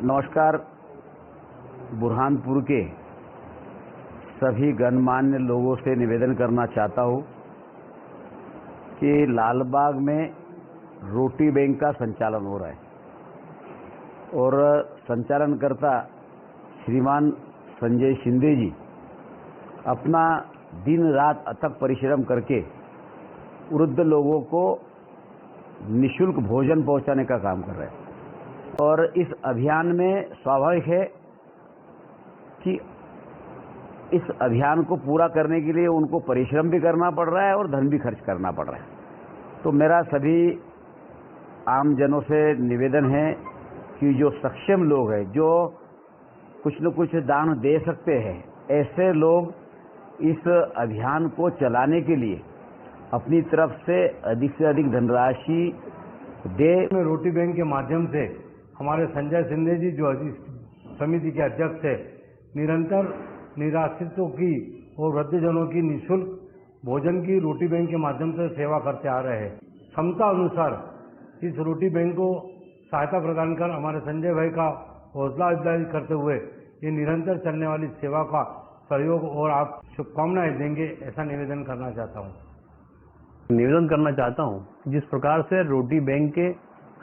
नमस्कार। बुरहानपुर के सभी गणमान्य लोगों से निवेदन करना चाहता हूं कि लालबाग में रोटी बैंक का संचालन हो रहा है और संचालनकर्ता श्रीमान संजय शिंदे जी अपना दिन रात अथक परिश्रम करके वृद्ध लोगों को निःशुल्क भोजन पहुंचाने का काम कर रहे हैं। और इस अभियान में स्वाभाविक है कि इस अभियान को पूरा करने के लिए उनको परिश्रम भी करना पड़ रहा है और धन भी खर्च करना पड़ रहा है। तो मेरा सभी आमजनों से निवेदन है कि जो सक्षम लोग हैं, जो कुछ न कुछ दान दे सकते हैं, ऐसे लोग इस अभियान को चलाने के लिए अपनी तरफ से अधिक धनराशि दे। रोटी बैंक के माध्यम से हमारे संजय शिंदे जी जो समिति के अध्यक्ष है, निरंतर निराश्रितों की और वृद्धजनों की निःशुल्क भोजन की रोटी बैंक के माध्यम से सेवा करते आ रहे हैं। क्षमता अनुसार इस रोटी बैंक को सहायता प्रदान कर हमारे संजय भाई का हौसला अफजाई करते हुए ये निरंतर चलने वाली सेवा का सहयोग और आप शुभकामनाएं देंगे, ऐसा निवेदन करना चाहता हूं। जिस प्रकार से रोटी बैंक के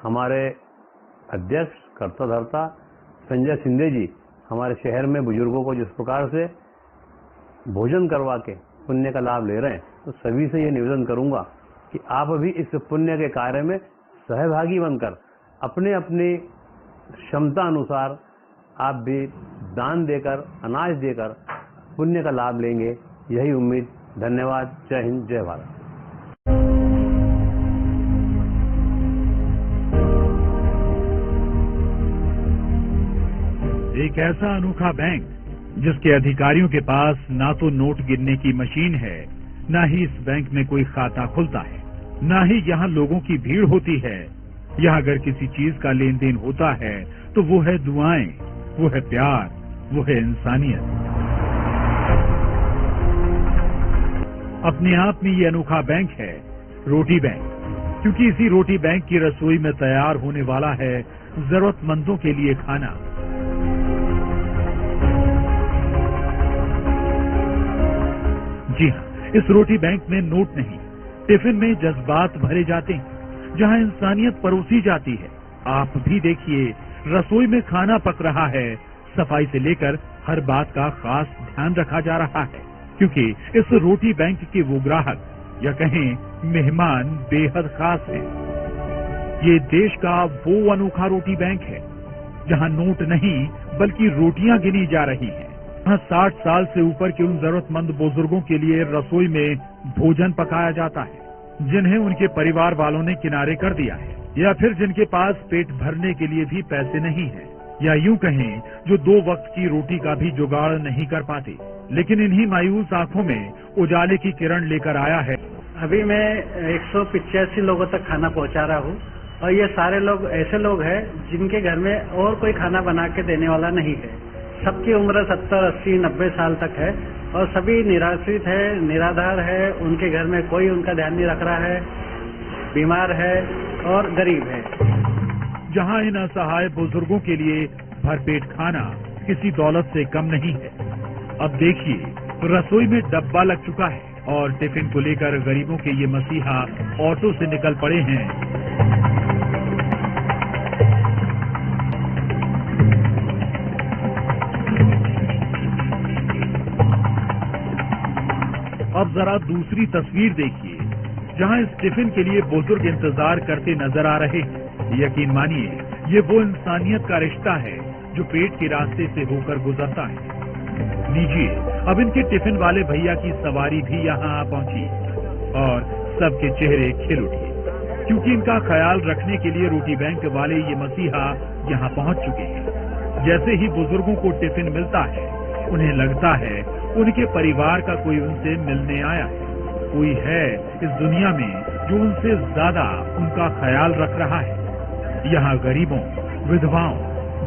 हमारे अध्यक्ष कर्ता धर्ता संजय शिंदे जी हमारे शहर में बुजुर्गों को जिस प्रकार से भोजन करवा के पुण्य का लाभ ले रहे हैं, तो सभी से ये निवेदन करूंगा कि आप भी इस पुण्य के कार्य में सहभागी बनकर अपने अपनी क्षमता अनुसार आप भी दान देकर, अनाज देकर पुण्य का लाभ लेंगे, यही उम्मीद। धन्यवाद। जय हिंद, जय भारत। एक ऐसा अनोखा बैंक जिसके अधिकारियों के पास ना तो नोट गिनने की मशीन है, ना ही इस बैंक में कोई खाता खुलता है, ना ही यहाँ लोगों की भीड़ होती है। यहाँ अगर किसी चीज का लेन देन होता है तो वो है दुआएं, वो है प्यार, वो है इंसानियत। अपने आप में ये अनोखा बैंक है रोटी बैंक, क्योंकि इसी रोटी बैंक की रसोई में तैयार होने वाला है जरूरतमंदों के लिए खाना। जी हाँ, इस रोटी बैंक में नोट नहीं, टिफिन में जज्बात भरे जाते हैं, जहाँ इंसानियत परोसी जाती है। आप भी देखिए, रसोई में खाना पक रहा है, सफाई से लेकर हर बात का खास ध्यान रखा जा रहा है, क्योंकि इस रोटी बैंक के वो ग्राहक या कहें मेहमान बेहद खास हैं। ये देश का वो अनोखा रोटी बैंक है जहाँ नोट नहीं बल्कि रोटियां गिनी जा रही हैं। यहाँ 60 साल से ऊपर के उन जरूरतमंद बुजुर्गों के लिए रसोई में भोजन पकाया जाता है, जिन्हें उनके परिवार वालों ने किनारे कर दिया है, या फिर जिनके पास पेट भरने के लिए भी पैसे नहीं है, या यूं कहें जो 2 वक्त की रोटी का भी जुगाड़ नहीं कर पाते। लेकिन इन्हीं मायूस आंखों में उजाले की किरण लेकर आया है। अभी मैं 185 लोगों तक खाना पहुंचा रहा हूं, और ये सारे लोग ऐसे लोग हैं जिनके घर में और कोई खाना बना के देने वाला नहीं है। सबकी उम्र 70, 80, 90 साल तक है और सभी निराश्रित है, निराधार है, उनके घर में कोई उनका ध्यान नहीं रख रहा है, बीमार है और गरीब है। जहां इन असहाय बुजुर्गों के लिए भरपेट खाना किसी दौलत से कम नहीं है। अब देखिए, रसोई में डब्बा लग चुका है और टिफिन को लेकर गरीबों के ये मसीहा ऑटो से निकल पड़े हैं। अब जरा दूसरी तस्वीर देखिए, जहां इस टिफिन के लिए बुजुर्ग इंतजार करते नजर आ रहे हैं। यकीन मानिए, ये वो इंसानियत का रिश्ता है जो पेट के रास्ते से होकर गुजरता है। लीजिए, अब इनके टिफिन वाले भैया की सवारी भी यहाँ आ पहुंची और सबके चेहरे खिल उठे, क्योंकि इनका ख्याल रखने के लिए रोटी बैंक वाले ये मसीहा यहाँ पहुंच चुके हैं। जैसे ही बुजुर्गों को टिफिन मिलता है, उन्हें लगता है उनके परिवार का कोई उनसे मिलने आया है, कोई है इस दुनिया में जो उनसे ज्यादा उनका ख्याल रख रहा है। यहाँ गरीबों, विधवाओं,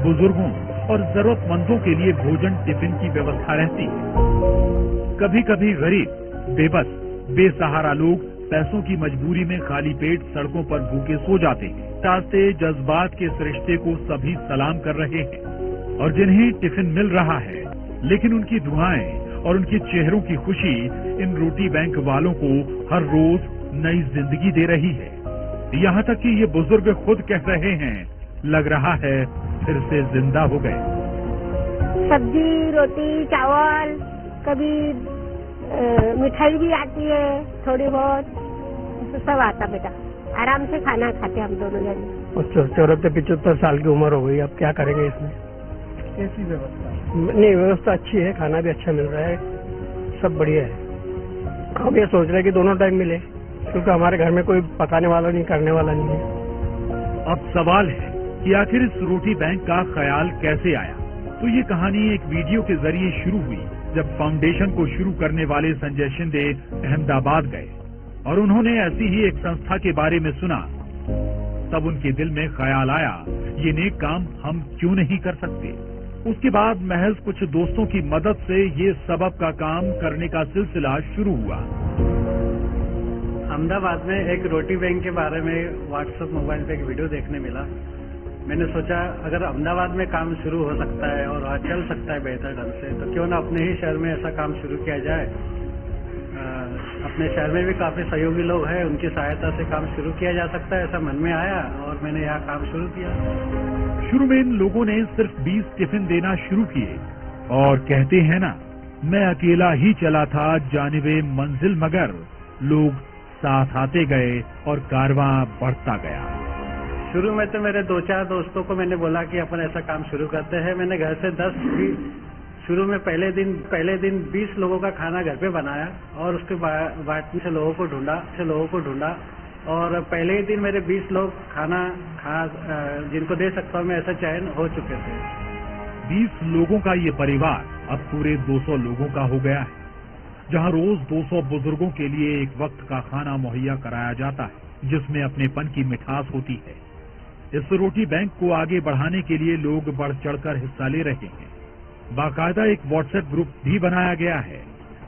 बुजुर्गों और जरूरतमंदों के लिए भोजन टिफिन की व्यवस्था रहती है। कभी कभी गरीब, बेबस, बेसहारा लोग पैसों की मजबूरी में खाली पेट सड़कों पर भूखे सो जाते हैं। ताते जज्बात के इस रिश्ते को सभी सलाम कर रहे हैं और जिन्हें टिफिन मिल रहा है, लेकिन उनकी दुआएं और उनके चेहरों की खुशी इन रोटी बैंक वालों को हर रोज नई जिंदगी दे रही है। यहाँ तक कि ये बुजुर्ग खुद कह रहे हैं, लग रहा है फिर से जिंदा हो गए। सब्जी, रोटी, चावल, कभी मिठाई भी आती है, थोड़ी बहुत, सब आता बेटा। आराम से खाना खाते हम दोनों जने। 74-75 साल की उम्र हो गई, अब क्या करेंगे इसमें? कैसी व्यवस्था? नहीं, व्यवस्था अच्छी है, खाना भी अच्छा मिल रहा है, सब बढ़िया है। हम ये सोच रहे हैं कि दोनों टाइम मिले, क्योंकि हमारे घर में कोई पकाने वाला नहीं, करने वाला नहीं है। अब सवाल है कि आखिर इस रोटी बैंक का ख्याल कैसे आया। तो ये कहानी एक वीडियो के जरिए शुरू हुई जब फाउंडेशन को शुरू करने वाले संजय शिंदे अहमदाबाद गए और उन्होंने ऐसी ही एक संस्था के बारे में सुना। तब उनके दिल में ख्याल आया, ये नेक काम हम क्यों नहीं कर सकते। उसके बाद महज कुछ दोस्तों की मदद से ये सबब का काम करने का सिलसिला शुरू हुआ। अहमदाबाद में एक रोटी बैंक के बारे में व्हाट्सएप मोबाइल पे एक वीडियो देखने मिला। मैंने सोचा अगर अहमदाबाद में काम शुरू हो सकता है और वहाँ चल सकता है बेहतर ढंग से, तो क्यों ना अपने ही शहर में ऐसा काम शुरू किया जाए। अपने शहर में भी काफी सहयोगी लोग हैं, उनकी सहायता से काम शुरू किया जा सकता है, ऐसा मन में आया और मैंने यहाँ काम शुरू किया। शुरू में इन लोगों ने सिर्फ 20 टिफिन देना शुरू किए और कहते हैं ना, मैं अकेला ही चला था जानिबे मंजिल, मगर लोग साथ आते गए और कारवां बढ़ता गया। शुरू में तो मेरे 2-4 दोस्तों को मैंने बोला कि अपन ऐसा काम शुरू करते हैं। मैंने घर से 10 भी शुरू में पहले दिन 20 लोगों का खाना घर पे बनाया और उसके बाद से लोगों को ढूंढा और पहले ही दिन मेरे 20 लोग खाना जिनको दे सकता हूँ मैं, ऐसा चयन हो चुके थे। 20 लोगों का ये परिवार अब पूरे 200 लोगों का हो गया है, जहाँ रोज 200 बुजुर्गों के लिए एक वक्त का खाना मुहैया कराया जाता है, जिसमें अपनेपन की मिठास होती है। इस रोटी बैंक को आगे बढ़ाने के लिए लोग बढ़ चढ़कर हिस्सा ले रहे हैं। बाकायदा एक व्हाट्सएप ग्रुप भी बनाया गया है,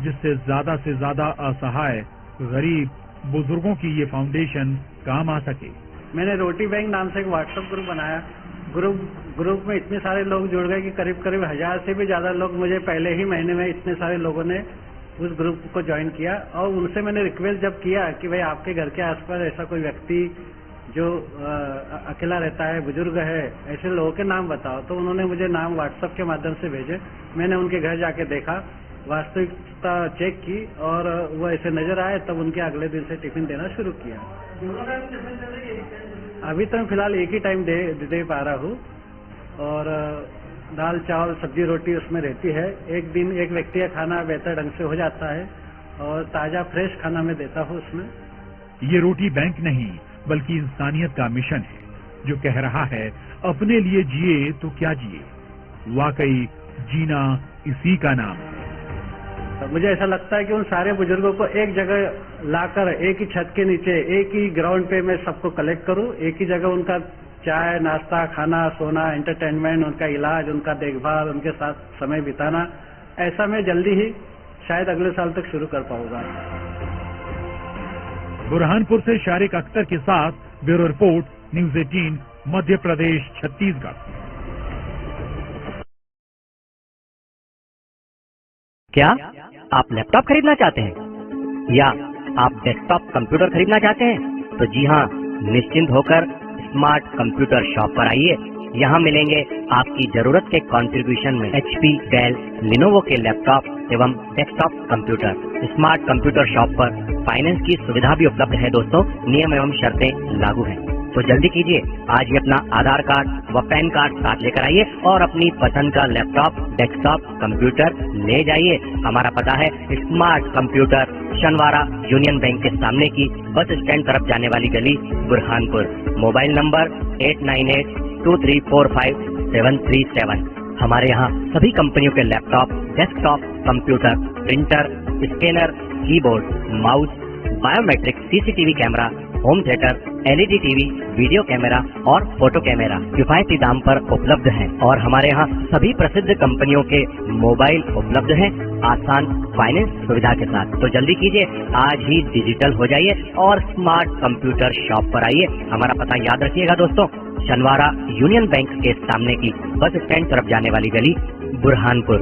जिससे ज्यादा से ज्यादा असहाय, गरीब बुजुर्गों की ये फाउंडेशन काम आ सके। मैंने रोटी बैंक नाम से एक व्हाट्सएप ग्रुप बनाया। ग्रुप में इतने सारे लोग जुड़ गए कि करीब 1000 से भी ज्यादा लोग मुझे पहले ही महीने में इतने सारे लोगों ने उस ग्रुप को ज्वाइन किया। और उनसे मैंने रिक्वेस्ट जब किया कि भाई आपके घर के आसपास ऐसा कोई व्यक्ति जो अकेला रहता है, बुजुर्ग है, ऐसे लोगों के नाम बताओ, तो उन्होंने मुझे नाम व्हाट्सएप के माध्यम से भेजे। मैंने उनके घर जाके देखा, वास्तविकता चेक की और वो ऐसे नजर आए, तब उनके अगले दिन से टिफिन देना शुरू किया। अभी तो मैं फिलहाल एक ही टाइम दे पा रहा हूँ और दाल, चावल, सब्जी, रोटी उसमें रहती है। एक दिन एक व्यक्ति का खाना बेहतर ढंग से हो जाता है और ताजा फ्रेश खाना मैं देता हूँ उसमें। ये रोटी बैंक नहीं बल्कि इंसानियत का मिशन है, जो कह रहा है अपने लिए जिए तो क्या जिए। वाकई जीना इसी का नाम है। मुझे ऐसा लगता है कि उन सारे बुजुर्गों को एक जगह लाकर एक ही छत के नीचे, एक ही ग्राउंड पे मैं सबको कलेक्ट करूं, एक ही जगह उनका चाय, नाश्ता, खाना, सोना, एंटरटेनमेंट, उनका इलाज, उनका देखभाल, उनके साथ समय बिताना, ऐसा मैं जल्दी ही शायद अगले साल तक शुरू कर पाऊंगा। बुरहानपुर से शारिक अख्तर के साथ bureau report, news 18, Madhya Pradesh, Chhattisgarh. क्या आप लैपटॉप खरीदना चाहते हैं या आप डेस्कटॉप कंप्यूटर खरीदना चाहते हैं? तो जी हाँ, निश्चिंत होकर स्मार्ट कंप्यूटर शॉप पर आइए। यहाँ मिलेंगे आपकी जरूरत के कंट्रीब्यूशन में HP, डेल, लिनोवो के लैपटॉप एवं desktop computer. Smart computer shop पर फाइनेंस की सुविधा भी उपलब्ध है दोस्तों। नियम एवं शर्तें लागू हैं, तो जल्दी कीजिए, आज ही अपना आधार कार्ड व पैन कार्ड साथ लेकर आइए और अपनी पसंद का लैपटॉप, डेस्कटॉप कंप्यूटर ले जाइए। हमारा पता है स्मार्ट कंप्यूटर, शनवारा यूनियन बैंक के सामने की बस स्टैंड तरफ जाने वाली गली, बुरहानपुर। Mobile number 8982345737। हमारे यहाँ सभी कंपनियों के laptop, desktop computer, printer, scanner, keyboard, mouse, biometric CCTV camera home theatre, LED TV, video camera और फोटो कैमरा किफायती दाम पर उपलब्ध हैं और हमारे यहाँ सभी प्रसिद्ध कंपनियों के मोबाइल उपलब्ध हैं आसान फाइनेंस सुविधा के साथ। तो जल्दी कीजिए, आज ही डिजिटल हो जाइए और स्मार्ट कंप्यूटर शॉप पर आइए। हमारा पता याद रखिएगा दोस्तों, शनवारा यूनियन बैंक के सामने की बस स्टैंड तरफ जाने वाली गली, बुरहानपुर।